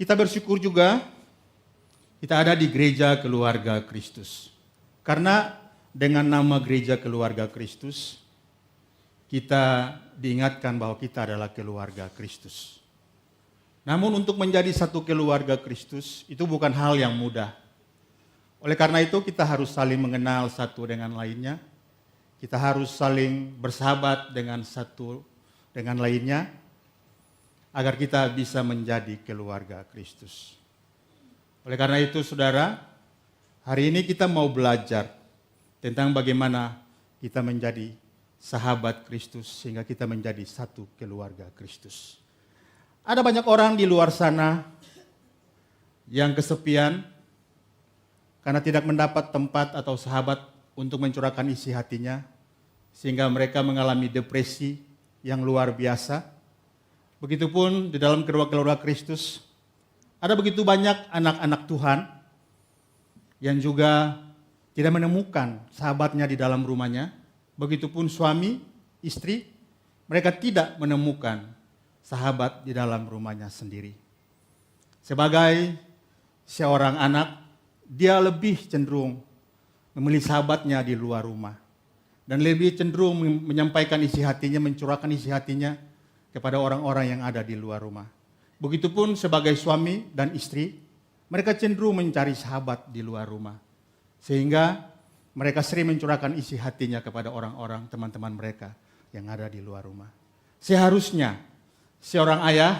Kita bersyukur juga kita ada di gereja keluarga Kristus. Karena dengan nama gereja keluarga Kristus, kita diingatkan bahwa kita adalah keluarga Kristus. Namun untuk menjadi satu keluarga Kristus itu bukan hal yang mudah. Oleh karena itu kita harus saling mengenal satu dengan lainnya. Kita harus saling bersahabat dengan satu dengan lainnya agar kita bisa menjadi keluarga Kristus. Oleh karena itu saudara, hari ini kita mau belajar tentang bagaimana kita menjadi sahabat Kristus sehingga kita menjadi satu keluarga Kristus. Ada banyak orang di luar sana yang kesepian karena tidak mendapat tempat atau sahabat untuk mencurahkan isi hatinya, sehingga mereka mengalami depresi yang luar biasa. Begitupun di dalam keluarga Kristus, ada begitu banyak anak-anak Tuhan yang juga tidak menemukan sahabatnya di dalam rumahnya. Begitupun suami, istri, mereka tidak menemukan sahabat di dalam rumahnya sendiri. Sebagai seorang anak, dia lebih cenderung memilih sahabatnya di luar rumah. Dan lebih cenderung menyampaikan isi hatinya, mencurahkan isi hatinya kepada orang-orang yang ada di luar rumah. Begitupun sebagai suami dan istri, mereka cenderung mencari sahabat di luar rumah. Sehingga mereka sering mencurahkan isi hatinya kepada orang-orang, teman-teman mereka yang ada di luar rumah. Seharusnya seorang ayah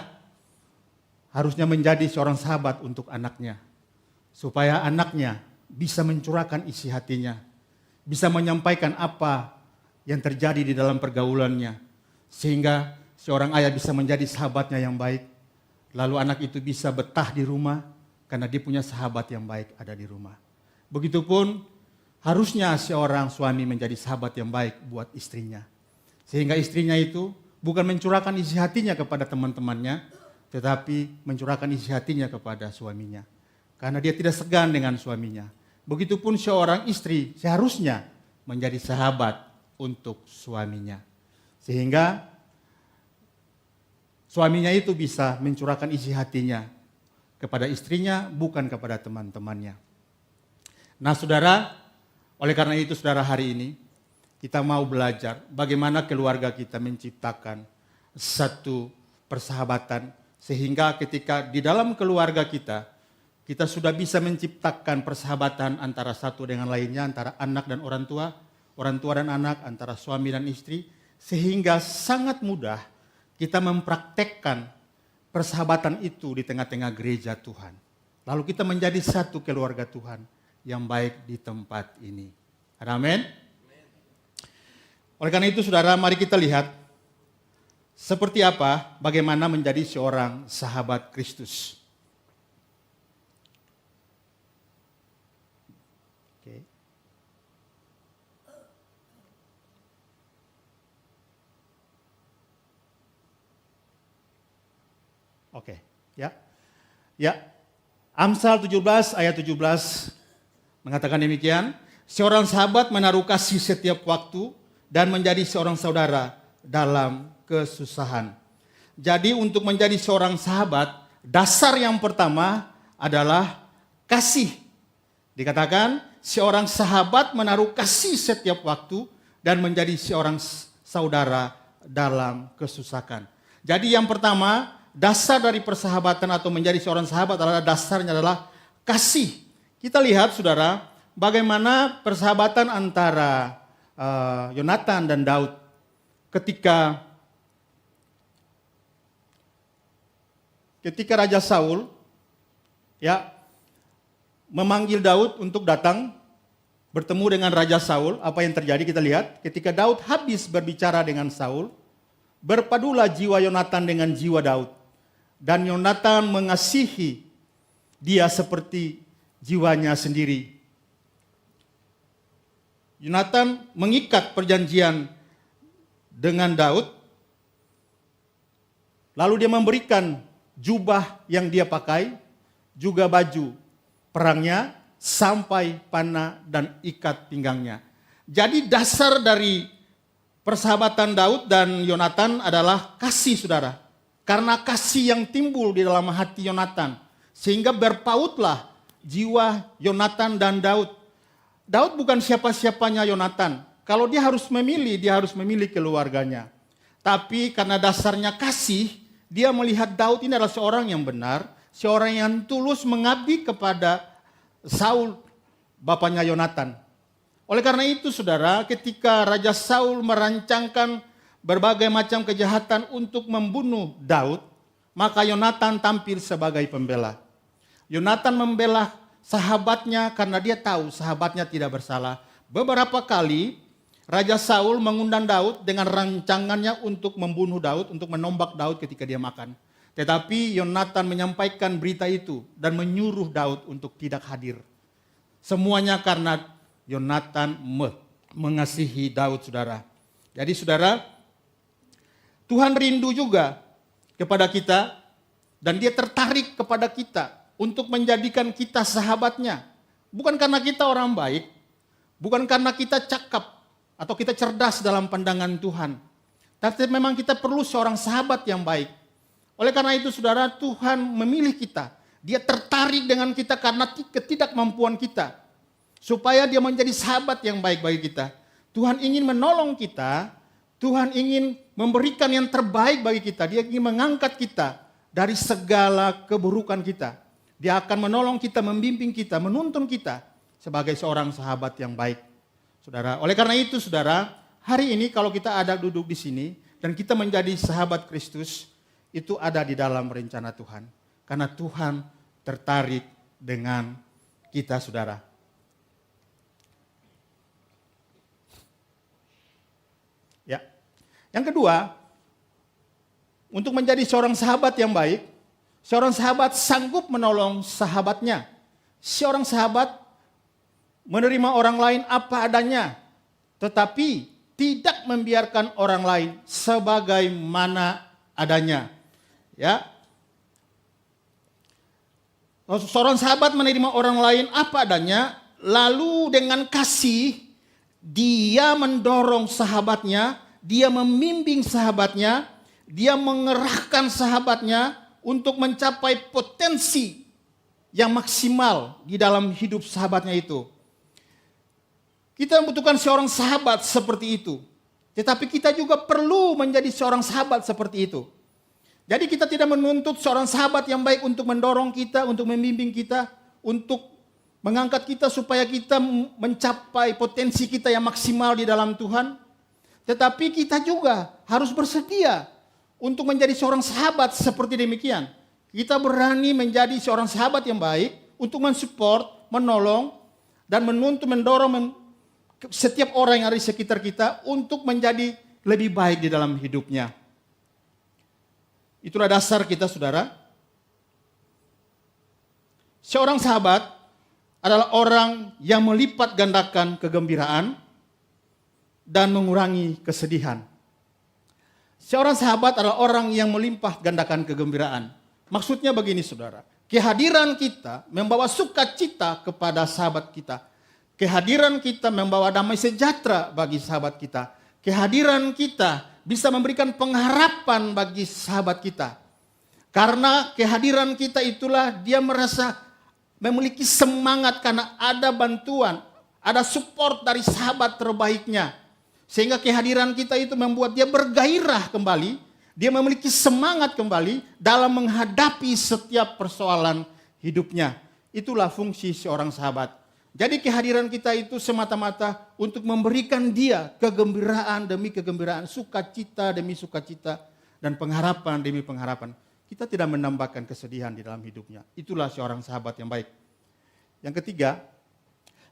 harusnya menjadi seorang sahabat untuk anaknya. Supaya anaknya bisa mencurahkan isi hatinya, bisa menyampaikan apa yang terjadi di dalam pergaulannya, sehingga seorang ayah bisa menjadi sahabatnya yang baik, lalu anak itu bisa betah di rumah karena dia punya sahabat yang baik ada di rumah. Begitupun harusnya seorang suami menjadi sahabat yang baik buat istrinya, sehingga istrinya itu bukan mencurahkan isi hatinya kepada teman-temannya, tetapi mencurahkan isi hatinya kepada suaminya, karena dia tidak segan dengan suaminya. Begitupun seorang istri seharusnya menjadi sahabat untuk suaminya. Sehingga suaminya itu bisa mencurahkan isi hatinya kepada istrinya, bukan kepada teman-temannya. Nah saudara, oleh karena itu saudara, hari ini kita mau belajar bagaimana keluarga kita menciptakan satu persahabatan. Sehingga ketika di dalam keluarga kita sudah bisa menciptakan persahabatan antara satu dengan lainnya, antara anak dan orang tua dan anak, antara suami dan istri, sehingga sangat mudah kita mempraktekkan persahabatan itu di tengah-tengah gereja Tuhan. Lalu kita menjadi satu keluarga Tuhan yang baik di tempat ini. Amin. Oleh karena itu saudara, mari kita lihat seperti apa bagaimana menjadi seorang sahabat Kristus. Oke, ya. Ya. Amsal 17 ayat 17 mengatakan demikian, seorang sahabat menaruh kasih setiap waktu dan menjadi seorang saudara dalam kesusahan. Jadi untuk menjadi seorang sahabat, dasar yang pertama adalah kasih. Dikatakan seorang sahabat menaruh kasih setiap waktu dan menjadi seorang saudara dalam kesusahan. Jadi yang pertama, dasar dari persahabatan atau menjadi seorang sahabat adalah dasarnya adalah kasih. Kita lihat saudara, bagaimana persahabatan antara Yonatan dan Daud ketika Raja Saul ya memanggil Daud untuk datang bertemu dengan Raja Saul. Apa yang terjadi kita lihat, ketika Daud habis berbicara dengan Saul, berpadulah jiwa Yonatan dengan jiwa Daud. Dan Yonatan mengasihi dia seperti jiwanya sendiri. Yonatan mengikat perjanjian dengan Daud. Lalu dia memberikan jubah yang dia pakai, juga baju perangnya, sampai panah dan ikat pinggangnya. Jadi dasar dari persahabatan Daud dan Yonatan adalah kasih saudara. Karena kasih yang timbul di dalam hati Yonatan Sehingga berpautlah jiwa Yonatan dan Daud. Daud bukan siapa-siapanya Yonatan. Kalau dia harus memilih keluarganya. Tapi karena dasarnya kasih, dia melihat Daud ini adalah seorang yang benar, seorang yang tulus mengabdi kepada Saul, bapaknya Yonatan. Oleh karena itu saudara, ketika Raja Saul merancangkan berbagai macam kejahatan untuk membunuh Daud, maka Yonatan tampil sebagai pembela. Yonatan membela sahabatnya karena dia tahu sahabatnya tidak bersalah. Beberapa kali Raja Saul mengundang Daud dengan rancangannya untuk membunuh Daud, untuk menombak Daud ketika dia makan. Tetapi Yonatan menyampaikan berita itu dan menyuruh Daud untuk tidak hadir. Semuanya karena Yonatan mengasihi Daud, saudara. Jadi saudara, Tuhan rindu juga kepada kita dan dia tertarik kepada kita untuk menjadikan kita sahabatnya. Bukan karena kita orang baik, bukan karena kita cakap atau kita cerdas dalam pandangan Tuhan. Tapi memang kita perlu seorang sahabat yang baik. Oleh karena itu saudara, Tuhan memilih kita. Dia tertarik dengan kita karena ketidakmampuan kita. Supaya dia menjadi sahabat yang baik bagi kita. Tuhan ingin menolong kita. Tuhan ingin memberikan yang terbaik bagi kita. Dia ingin mengangkat kita dari segala keburukan kita. Dia akan menolong kita, membimbing kita, menuntun kita sebagai seorang sahabat yang baik. Saudara, oleh karena itu saudara, hari ini kalau kita ada duduk di sini dan kita menjadi sahabat Kristus, itu ada di dalam rencana Tuhan. Karena Tuhan tertarik dengan kita, saudara. Ya. Yang kedua, untuk menjadi seorang sahabat yang baik, seorang sahabat sanggup menolong sahabatnya. Seorang sahabat menerima orang lain apa adanya, tetapi tidak membiarkan orang lain sebagaimana adanya. Ya. Seorang sahabat menerima orang lain apa adanya, lalu dengan kasih dia mendorong sahabatnya, dia membimbing sahabatnya, dia mengerahkan sahabatnya untuk mencapai potensi yang maksimal di dalam hidup sahabatnya itu. Kita membutuhkan seorang sahabat seperti itu. Tetapi kita juga perlu menjadi seorang sahabat seperti itu. Jadi kita tidak menuntut seorang sahabat yang baik untuk mendorong kita, untuk membimbing kita, untuk mengangkat kita supaya kita mencapai potensi kita yang maksimal di dalam Tuhan. Tetapi kita juga harus bersedia untuk menjadi seorang sahabat seperti demikian. Kita berani menjadi seorang sahabat yang baik untuk mensupport, menolong, dan menuntut, mendorong setiap orang yang ada di sekitar kita untuk menjadi lebih baik di dalam hidupnya. Itulah dasar kita, saudara. Seorang sahabat adalah orang yang melipat gandakan kegembiraan dan mengurangi kesedihan. Seorang sahabat adalah orang yang melimpah gandakan kegembiraan. Maksudnya begini, saudara. Kehadiran kita membawa sukacita kepada sahabat kita. Kehadiran kita membawa damai sejahtera bagi sahabat kita. Kehadiran kita bisa memberikan pengharapan bagi sahabat kita. Karena kehadiran kita itulah dia merasa memiliki semangat karena ada bantuan, ada support dari sahabat terbaiknya. Sehingga kehadiran kita itu membuat dia bergairah kembali, dia memiliki semangat kembali dalam menghadapi setiap persoalan hidupnya. Itulah fungsi seorang sahabat. Jadi kehadiran kita itu semata-mata untuk memberikan dia kegembiraan demi kegembiraan, sukacita demi sukacita, dan pengharapan demi pengharapan. Kita tidak menambahkan kesedihan di dalam hidupnya. Itulah seorang sahabat yang baik. Yang ketiga,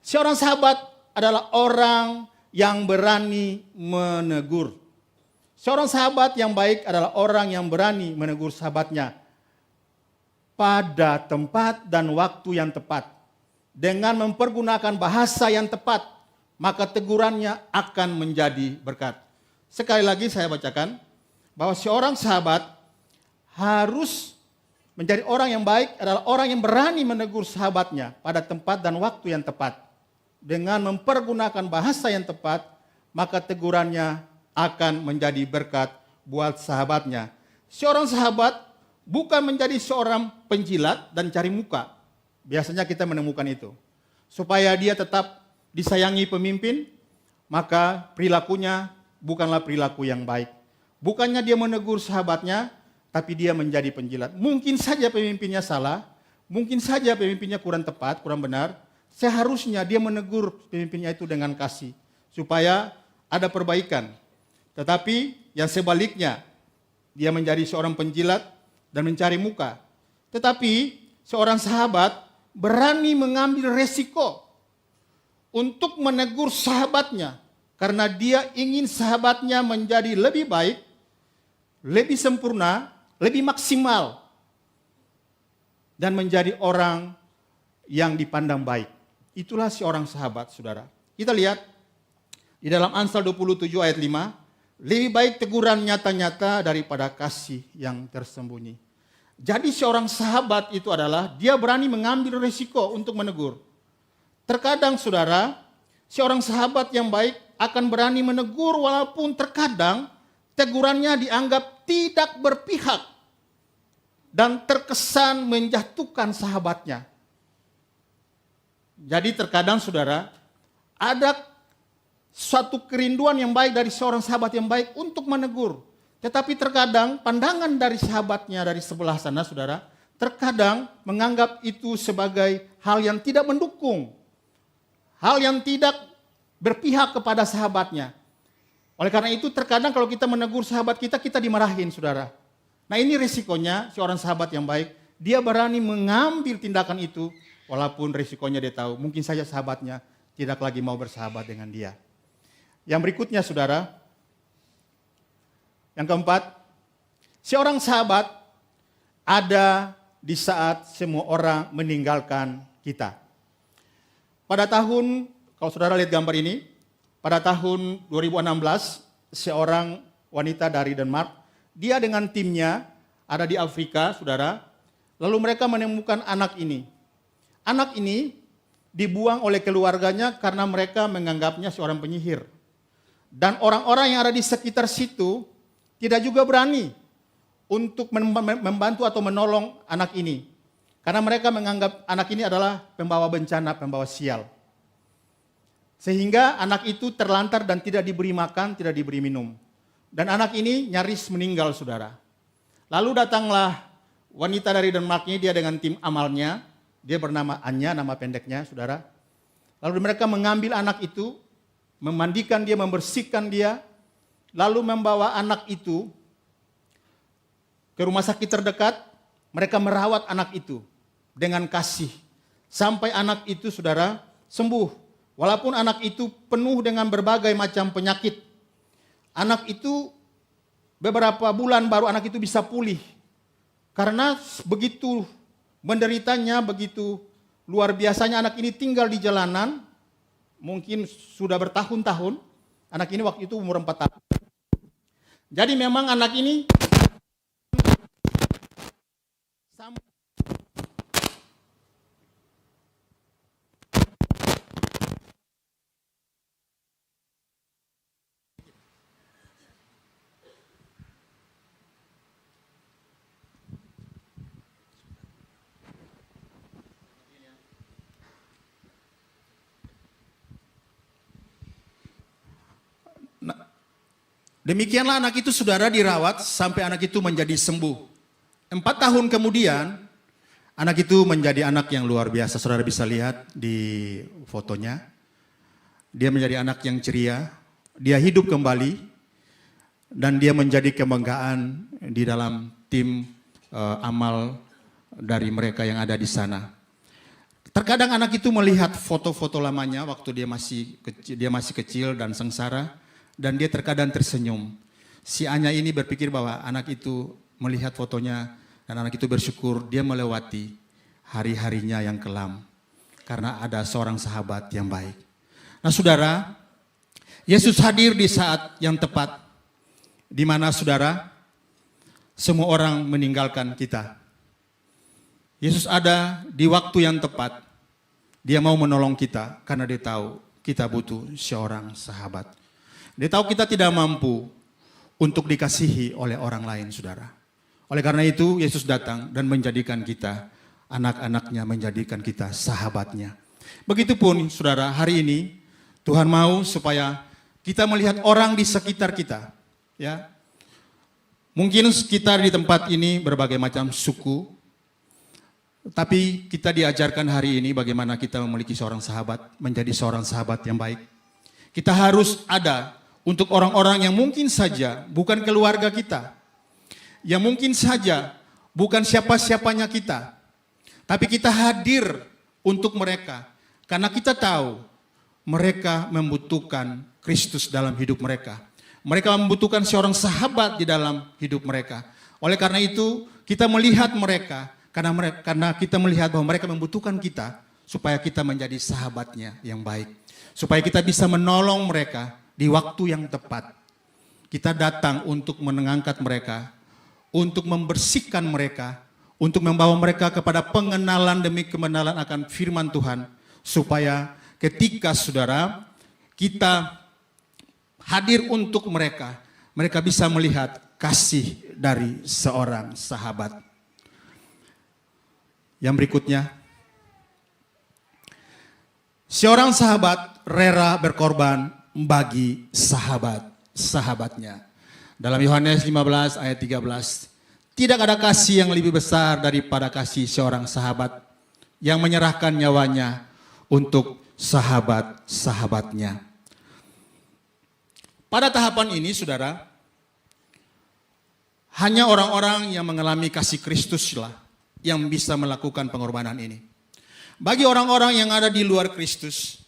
seorang sahabat adalah orang yang berani menegur. Seorang sahabat yang baik adalah orang yang berani menegur sahabatnya pada tempat dan waktu yang tepat. Dengan mempergunakan bahasa yang tepat, maka tegurannya akan menjadi berkat. Sekali lagi saya bacakan, bahwa seorang sahabat harus menjadi orang yang baik adalah orang yang berani menegur sahabatnya pada tempat dan waktu yang tepat. Dengan mempergunakan bahasa yang tepat, maka tegurannya akan menjadi berkat buat sahabatnya. Seorang sahabat bukan menjadi seorang penjilat dan cari muka. Biasanya kita menemukan itu. Supaya dia tetap disayangi pemimpin, maka perilakunya bukanlah perilaku yang baik. Bukannya dia menegur sahabatnya, tapi dia menjadi penjilat. Mungkin saja pemimpinnya salah, mungkin saja pemimpinnya kurang tepat, kurang benar. Seharusnya dia menegur pemimpinnya itu dengan kasih, supaya ada perbaikan. Tetapi yang sebaliknya, dia menjadi seorang penjilat dan mencari muka. Tetapi seorang sahabat berani mengambil resiko untuk menegur sahabatnya, karena dia ingin sahabatnya menjadi lebih baik, lebih sempurna, lebih maksimal, dan menjadi orang yang dipandang baik. Itulah seorang sahabat, saudara. Kita lihat di dalam Amsal 27 ayat 5, lebih baik teguran nyata-nyata daripada kasih yang tersembunyi. Jadi seorang sahabat itu adalah dia berani mengambil resiko untuk menegur. Terkadang saudara, seorang sahabat yang baik akan berani menegur walaupun terkadang tegurannya dianggap tidak berpihak dan terkesan menjatuhkan sahabatnya. Jadi terkadang saudara, ada suatu kerinduan yang baik dari seorang sahabat yang baik untuk menegur. Tetapi terkadang pandangan dari sahabatnya dari sebelah sana saudara, terkadang menganggap itu sebagai hal yang tidak mendukung. Hal yang tidak berpihak kepada sahabatnya. Oleh karena itu terkadang kalau kita menegur sahabat kita, kita dimarahin saudara. Nah ini risikonya seorang sahabat yang baik, dia berani mengambil tindakan itu walaupun risikonya dia tahu. Mungkin saja sahabatnya tidak lagi mau bersahabat dengan dia. Yang berikutnya saudara, yang keempat, seorang sahabat ada di saat semua orang meninggalkan kita. Pada tahun, kalau saudara lihat gambar ini, pada tahun 2016, seorang wanita dari Denmark, dia dengan timnya ada di Afrika, saudara, lalu mereka menemukan anak ini. Anak ini dibuang oleh keluarganya karena mereka menganggapnya seorang penyihir. Dan orang-orang yang ada di sekitar situ tidak juga berani untuk membantu atau menolong anak ini. Karena mereka menganggap anak ini adalah pembawa bencana, pembawa sial. Sehingga anak itu terlantar dan tidak diberi makan, tidak diberi minum. Dan anak ini nyaris meninggal, saudara. Lalu datanglah wanita dari Denmark ini, dia dengan tim amalnya. Dia bernama Anya, nama pendeknya, saudara. Lalu mereka mengambil anak itu, memandikan dia, membersihkan dia. Lalu membawa anak itu ke rumah sakit terdekat. Mereka merawat anak itu dengan kasih. Sampai anak itu, saudara, sembuh. Walaupun anak itu penuh dengan berbagai macam penyakit. Anak itu beberapa bulan baru anak itu bisa pulih. Karena begitu menderitanya, begitu luar biasanya anak ini tinggal di jalanan. Mungkin sudah bertahun-tahun. Anak ini waktu itu umur 4 tahun. Jadi memang anak ini demikianlah anak itu saudara dirawat sampai anak itu menjadi sembuh. 4 tahun kemudian anak itu menjadi anak yang luar biasa. Saudara bisa lihat di fotonya. Dia menjadi anak yang ceria. Dia hidup kembali. Dan dia menjadi kebanggaan di dalam tim amal dari mereka yang ada di sana. Terkadang anak itu melihat foto-foto lamanya waktu dia masih kecil dan sengsara. Dan dia terkadang tersenyum. Si Anya ini berpikir bahwa anak itu melihat fotonya dan anak itu bersyukur dia melewati hari-harinya yang kelam. Karena ada seorang sahabat yang baik. Nah saudara, Yesus hadir di saat yang tepat. Di mana saudara, semua orang meninggalkan kita. Yesus ada di waktu yang tepat. Dia mau menolong kita karena dia tahu kita butuh seorang sahabat. Dia tahu kita tidak mampu untuk dikasihi oleh orang lain, saudara. Oleh karena itu Yesus datang dan menjadikan kita anak-anaknya, menjadikan kita sahabatnya. Begitupun saudara, hari ini Tuhan mau supaya kita melihat orang di sekitar kita. Ya, mungkin sekitar di tempat ini berbagai macam suku, tapi kita diajarkan hari ini bagaimana kita memiliki seorang sahabat, menjadi seorang sahabat yang baik. Kita harus ada untuk orang-orang yang mungkin saja bukan keluarga kita, yang mungkin saja bukan siapa-siapanya kita, tapi kita hadir untuk mereka karena kita tahu mereka membutuhkan Kristus dalam hidup mereka. Mereka membutuhkan seorang sahabat di dalam hidup mereka. Oleh karena itu kita melihat mereka karena kita melihat bahwa mereka membutuhkan kita supaya kita menjadi sahabatnya yang baik. Supaya kita bisa menolong mereka di waktu yang tepat. Kita datang untuk mengangkat mereka, untuk membersihkan mereka, untuk membawa mereka kepada pengenalan demi kebenaran akan firman Tuhan, supaya ketika saudara kita hadir untuk mereka, mereka bisa melihat kasih dari seorang sahabat. Yang berikutnya, seorang sahabat rela berkorban bagi sahabatnya. Dalam Yohanes 15 ayat 13, tidak ada kasih yang lebih besar daripada kasih seorang sahabat yang menyerahkan nyawanya untuk sahabat-sahabatnya. Pada tahapan ini saudara, hanya orang-orang yang mengalami kasih Kristuslah yang bisa melakukan pengorbanan ini. Bagi orang-orang yang ada di luar Kristus,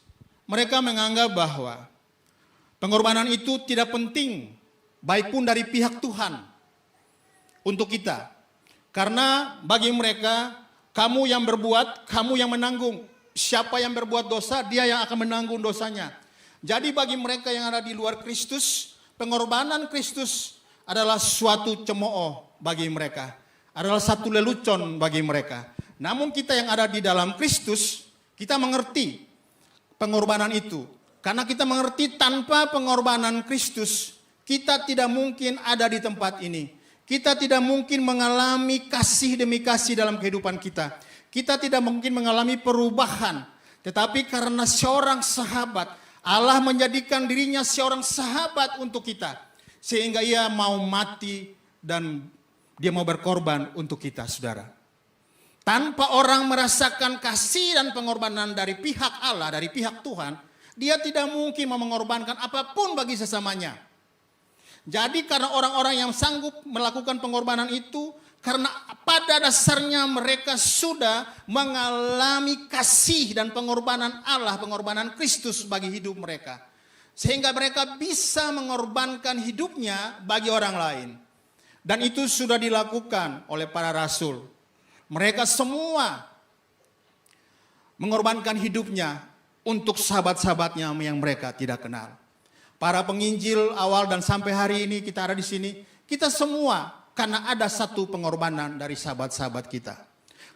mereka menganggap bahwa pengorbanan itu tidak penting, baik pun dari pihak Tuhan untuk kita. Karena bagi mereka, kamu yang berbuat, kamu yang menanggung. Siapa yang berbuat dosa, dia yang akan menanggung dosanya. Jadi bagi mereka yang ada di luar Kristus, pengorbanan Kristus adalah suatu cemooh bagi mereka. Adalah satu lelucon bagi mereka. Namun kita yang ada di dalam Kristus, kita mengerti pengorbanan itu. Karena kita mengerti tanpa pengorbanan Kristus, kita tidak mungkin ada di tempat ini. Kita tidak mungkin mengalami kasih demi kasih dalam kehidupan kita. Kita tidak mungkin mengalami perubahan. Tetapi karena seorang sahabat, Allah menjadikan dirinya seorang sahabat untuk kita. Sehingga ia mau mati dan dia mau berkorban untuk kita, saudara. Tanpa orang merasakan kasih dan pengorbanan dari pihak Allah, dari pihak Tuhan, dia tidak mungkin mau mengorbankan apapun bagi sesamanya. Jadi karena orang-orang yang sanggup melakukan pengorbanan itu, karena pada dasarnya mereka sudah mengalami kasih dan pengorbanan Allah, pengorbanan Kristus bagi hidup mereka. Sehingga mereka bisa mengorbankan hidupnya bagi orang lain. Dan itu sudah dilakukan oleh para rasul. Mereka semua mengorbankan hidupnya untuk sahabat-sahabatnya yang mereka tidak kenal. Para penginjil awal dan sampai hari ini kita ada di sini, kita semua karena ada satu pengorbanan dari sahabat-sahabat kita.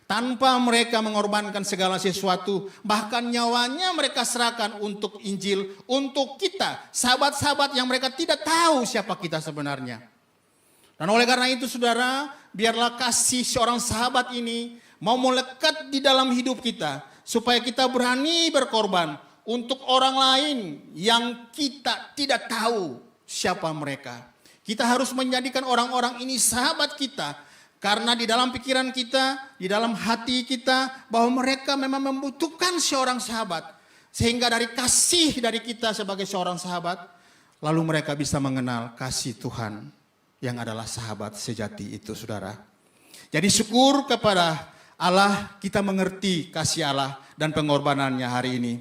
Tanpa mereka mengorbankan segala sesuatu, bahkan nyawanya mereka serahkan untuk Injil, untuk kita, sahabat-sahabat yang mereka tidak tahu siapa kita sebenarnya. Dan oleh karena itu saudara, biarlah kasih seorang sahabat ini mau melekat di dalam hidup kita, supaya kita berani berkorban untuk orang lain yang kita tidak tahu siapa mereka. Kita harus menjadikan orang-orang ini sahabat kita. Karena di dalam pikiran kita, di dalam hati kita, bahwa mereka memang membutuhkan seorang sahabat. Sehingga dari kasih dari kita sebagai seorang sahabat, lalu mereka bisa mengenal kasih Tuhan yang adalah sahabat sejati itu, saudara. Jadi syukur kepada Allah, kita mengerti kasih Allah dan pengorbanannya hari ini.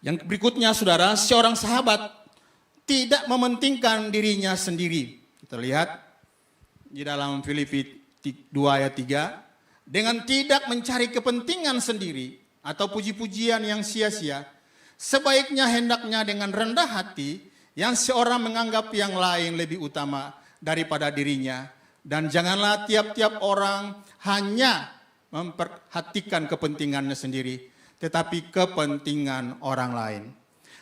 Yang berikutnya saudara, seorang sahabat tidak mementingkan dirinya sendiri. Kita lihat di dalam Filipi 2 ayat 3. Dengan tidak mencari kepentingan sendiri atau puji-pujian yang sia-sia, sebaiknya hendaknya dengan rendah hati yang seorang menganggap yang lain lebih utama daripada dirinya. Dan janganlah tiap-tiap orang hanya memperhatikan kepentingannya sendiri, tetapi kepentingan orang lain.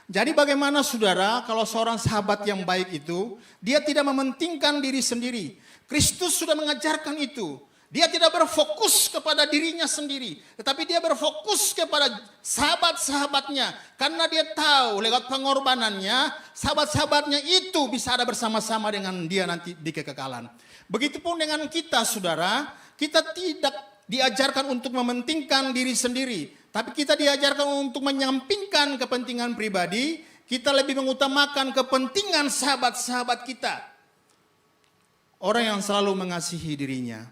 Jadi bagaimana saudara kalau seorang sahabat yang baik itu, dia tidak mementingkan diri sendiri. Kristus sudah mengajarkan itu. Dia tidak berfokus kepada dirinya sendiri, tetapi dia berfokus kepada sahabat-sahabatnya. Karena dia tahu lewat pengorbanannya, sahabat-sahabatnya itu bisa ada bersama-sama dengan dia nanti di kekekalan. Begitupun dengan kita saudara, kita tidak diajarkan untuk mementingkan diri sendiri, tapi kita diajarkan untuk menyampingkan kepentingan pribadi. Kita lebih mengutamakan kepentingan sahabat-sahabat kita. Orang yang selalu mengasihi dirinya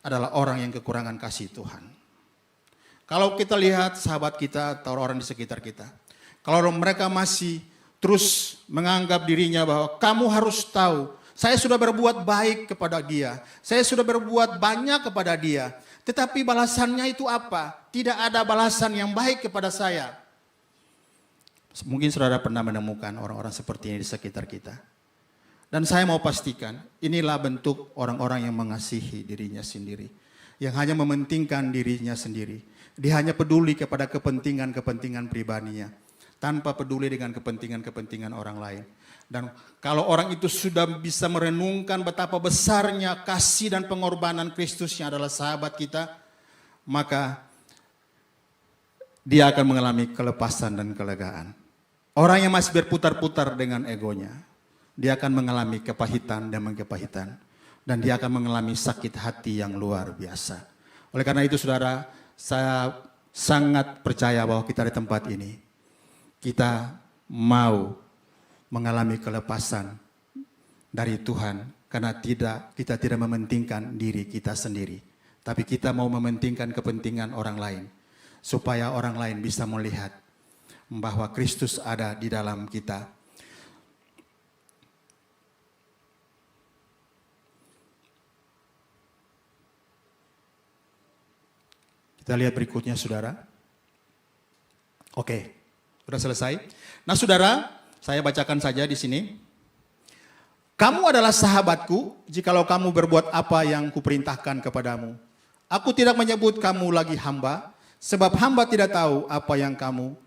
adalah orang yang kekurangan kasih Tuhan. Kalau kita lihat sahabat kita atau orang di sekitar kita, kalau mereka masih terus menganggap dirinya bahwa kamu harus tahu, saya sudah berbuat baik kepada dia, saya sudah berbuat banyak kepada dia, tetapi balasannya itu apa? Tidak ada balasan yang baik kepada saya. Mungkin saudara pernah menemukan orang-orang seperti ini di sekitar kita. Dan saya mau pastikan, inilah bentuk orang-orang yang mengasihi dirinya sendiri. Yang hanya mementingkan dirinya sendiri. Dia hanya peduli kepada kepentingan-kepentingan pribadinya. Tanpa peduli dengan kepentingan-kepentingan orang lain. Dan kalau orang itu sudah bisa merenungkan betapa besarnya kasih dan pengorbanan Kristus yang adalah sahabat kita, maka dia akan mengalami kelepasan dan kelegaan. Orang yang masih berputar-putar dengan egonya, dia akan mengalami kepahitan dan kepahitan. Dan dia akan mengalami sakit hati yang luar biasa. Oleh karena itu saudara, saya sangat percaya bahwa kita di tempat ini, kita mau mengalami kelepasan dari Tuhan. Karena kita tidak mementingkan diri kita sendiri. Tapi kita mau mementingkan kepentingan orang lain. Supaya orang lain bisa melihat bahwa Kristus ada di dalam kita. Kita lihat berikutnya saudara. Oke, sudah selesai. Nah saudara, saya bacakan saja di sini. Kamu adalah sahabatku jikalau kamu berbuat apa yang kuperintahkan kepadamu. Aku tidak menyebut kamu lagi hamba, sebab hamba tidak tahu apa yang kamu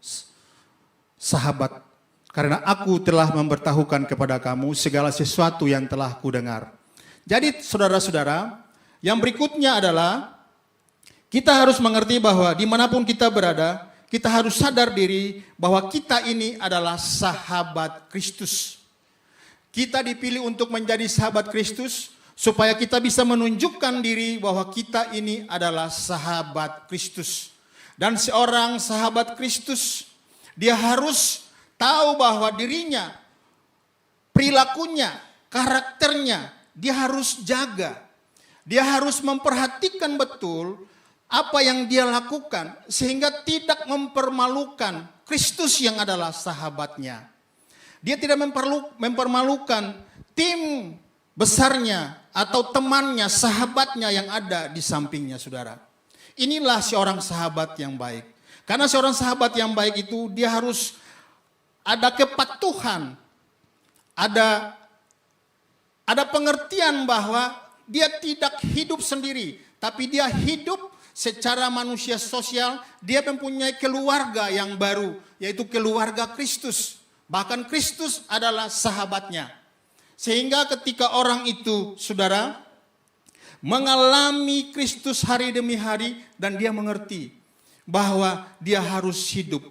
sahabat. Karena aku telah memberitahukan kepada kamu segala sesuatu yang telah kudengar. Jadi saudara-saudara, yang berikutnya adalah kita harus mengerti bahwa dimanapun kita berada, kita harus sadar diri bahwa kita ini adalah sahabat Kristus. Kita dipilih untuk menjadi sahabat Kristus supaya kita bisa menunjukkan diri bahwa kita ini adalah sahabat Kristus. Dan seorang sahabat Kristus, dia harus tahu bahwa dirinya, perilakunya, karakternya, dia harus jaga. Dia harus memperhatikan betul apa yang dia lakukan sehingga tidak mempermalukan Kristus yang adalah sahabatnya. Dia tidak mempermalukan tim besarnya atau temannya, sahabatnya yang ada di sampingnya saudara. Inilah seorang sahabat yang baik. Karena seorang sahabat yang baik itu dia harus ada kepatuhan, ada pengertian bahwa dia tidak hidup sendiri, tapi dia hidup secara manusia sosial. Dia mempunyai keluarga yang baru, yaitu keluarga Kristus. Bahkan Kristus adalah sahabatnya. Sehingga ketika orang itu, saudara, mengalami Kristus hari demi hari, dan dia mengerti bahwa dia harus hidup,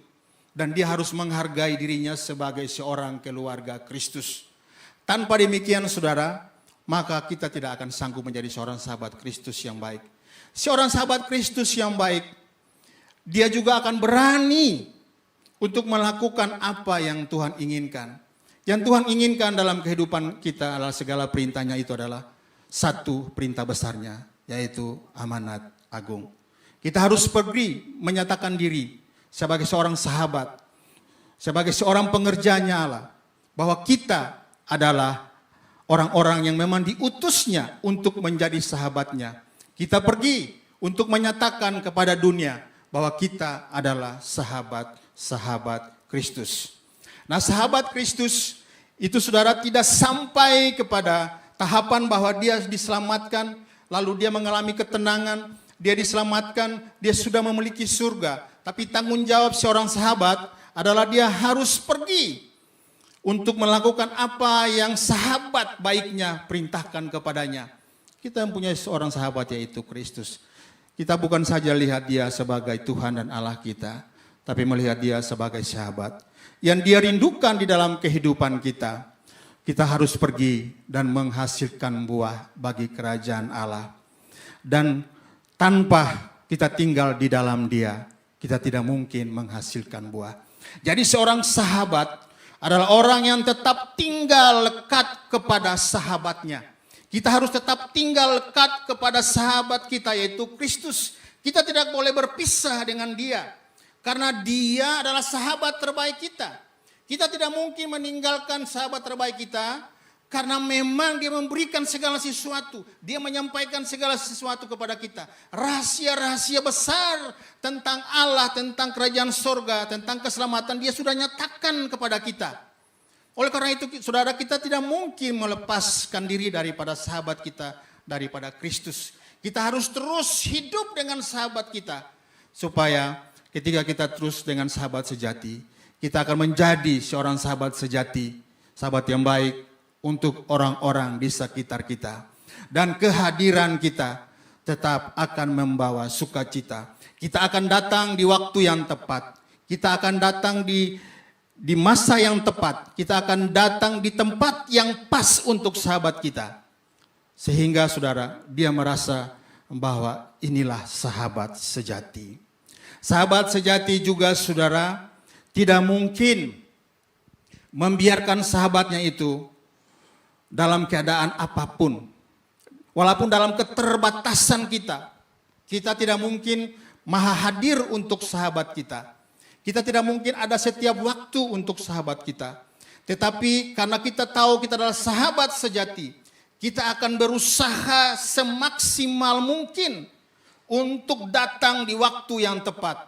dan dia harus menghargai dirinya sebagai seorang keluarga Kristus. Tanpa demikian, saudara, maka kita tidak akan sanggup menjadi seorang sahabat Kristus yang baik. Seorang sahabat Kristus yang baik, dia juga akan berani untuk melakukan apa yang Tuhan inginkan. Yang Tuhan inginkan dalam kehidupan kita adalah segala perintahnya itu adalah satu perintah besarnya, yaitu amanat agung. Kita harus pergi menyatakan diri sebagai seorang sahabat, sebagai seorang pengerjanya Allah, bahwa kita adalah orang-orang yang memang diutusnya untuk menjadi sahabatnya. Kita pergi untuk menyatakan kepada dunia bahwa kita adalah sahabat Kristus. Nah, sahabat Kristus itu saudara tidak sampai kepada tahapan bahwa dia diselamatkan, lalu dia mengalami ketenangan, dia diselamatkan, dia sudah memiliki surga. Tapi tanggung jawab seorang sahabat adalah dia harus pergi untuk melakukan apa yang sahabat baiknya perintahkan kepadanya. Kita mempunyai seorang sahabat yaitu Kristus. Kita bukan saja lihat dia sebagai Tuhan dan Allah kita, tapi melihat dia sebagai sahabat yang dia rindukan di dalam kehidupan kita. Kita harus pergi dan menghasilkan buah bagi kerajaan Allah. Dan tanpa kita tinggal di dalam dia, kita tidak mungkin menghasilkan buah. Jadi seorang sahabat adalah orang yang tetap tinggal lekat kepada sahabatnya. Kita harus tetap tinggal lekat kepada sahabat kita yaitu Kristus. Kita tidak boleh berpisah dengan dia. Karena dia adalah sahabat terbaik kita. Kita tidak mungkin meninggalkan sahabat terbaik kita. Karena memang dia memberikan segala sesuatu. Dia menyampaikan segala sesuatu kepada kita. Rahasia-rahasia besar tentang Allah, tentang kerajaan sorga, tentang keselamatan. Dia sudah nyatakan kepada kita. Oleh karena itu saudara, kita tidak mungkin melepaskan diri daripada sahabat kita, daripada Kristus. Kita harus terus hidup dengan sahabat kita. Supaya ketika kita terus dengan sahabat sejati, kita akan menjadi seorang sahabat sejati. Sahabat yang baik untuk orang-orang di sekitar kita. Dan kehadiran kita tetap akan membawa sukacita. Kita akan datang di waktu yang tepat. Kita akan datang di masa yang tepat. Kita akan datang di tempat yang pas untuk sahabat kita. Sehingga saudara, dia merasa bahwa inilah sahabat sejati. Sahabat sejati juga saudara tidak mungkin membiarkan sahabatnya itu dalam keadaan apapun. Walaupun dalam keterbatasan kita. Kita tidak mungkin maha hadir untuk sahabat kita. Kita tidak mungkin ada setiap waktu untuk sahabat kita. Tetapi karena kita tahu kita adalah sahabat sejati, kita akan berusaha semaksimal mungkin untuk datang di waktu yang tepat.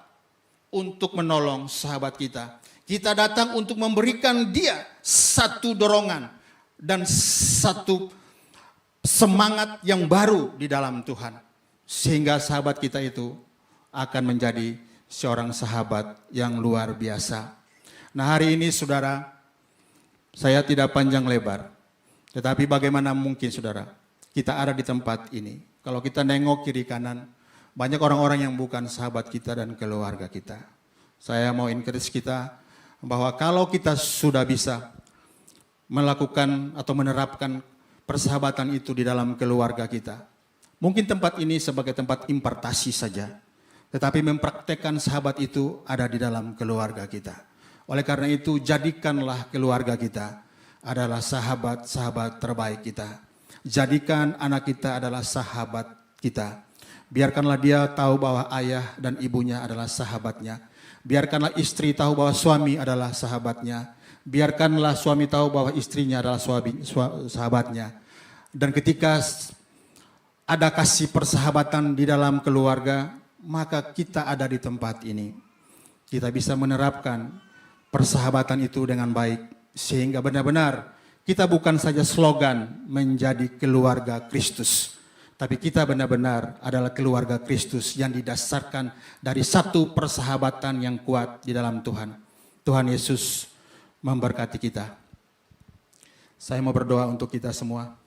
Untuk menolong sahabat kita. Kita datang untuk memberikan dia satu dorongan dan satu semangat yang baru di dalam Tuhan. Sehingga sahabat kita itu akan menjadi seorang sahabat yang luar biasa. Nah hari ini saudara, saya tidak panjang lebar. Tetapi bagaimana mungkin saudara, kita ada di tempat ini. Kalau kita nengok kiri kanan, banyak orang-orang yang bukan sahabat kita dan keluarga kita. Saya mau encourage kita bahwa kalau kita sudah bisa melakukan atau menerapkan persahabatan itu di dalam keluarga kita. Mungkin tempat ini sebagai tempat impartasi saja. Tetapi mempraktekkan sahabat itu ada di dalam keluarga kita. Oleh karena itu jadikanlah keluarga kita adalah sahabat-sahabat terbaik kita. Jadikan anak kita adalah sahabat kita. Biarkanlah dia tahu bahwa ayah dan ibunya adalah sahabatnya. Biarkanlah istri tahu bahwa suami adalah sahabatnya. Biarkanlah suami tahu bahwa istrinya adalah sahabatnya. Dan ketika ada kasih persahabatan di dalam keluarga, maka kita ada di tempat ini. Kita bisa menerapkan persahabatan itu dengan baik. Sehingga benar-benar kita bukan saja slogan menjadi keluarga Kristus. Tapi kita benar-benar adalah keluarga Kristus yang didasarkan dari satu persahabatan yang kuat di dalam Tuhan. Tuhan Yesus memberkati kita. Saya mau berdoa untuk kita semua.